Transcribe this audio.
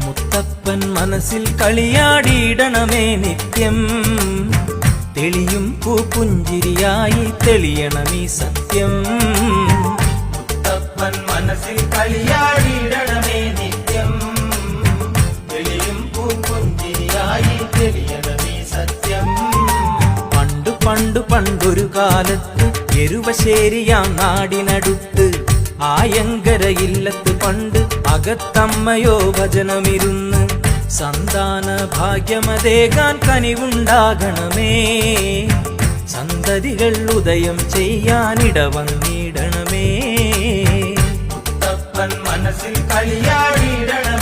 മുത്തപ്പൻ മനസ്സിൽ കളിയാടിയിടണമേ നിത്യം. തെളിയും പൂപ്പുഞ്ചിരിയായി തെളിയണമീ സത്യം. മുത്തപ്പൻ മനസ്സിൽ കളിയാടിയിടണമേ നിത്യം. തെളിയും പൂപ്പുഞ്ചിരിയായി തെളിയണമീ സത്യം. പണ്ടു പണ്ടു പണ്ടൊരു കാലത്ത് എരുവശേരിയാം നാടിനടുത്ത് ആയങ്കരയില്ലത്ത് പണ്ട് അകത്തമ്മയോ ഭജനമിരുന്ന് സന്താന ഭാഗ്യമതേകാൻ കനിവുണ്ടാകണമേ. സന്തതികൾ ഉദയം ചെയ്യാനിടവന്നിടണമേ. മുത്തപ്പൻ മനസ്സിൽ കളിയാടിയിടണമേ.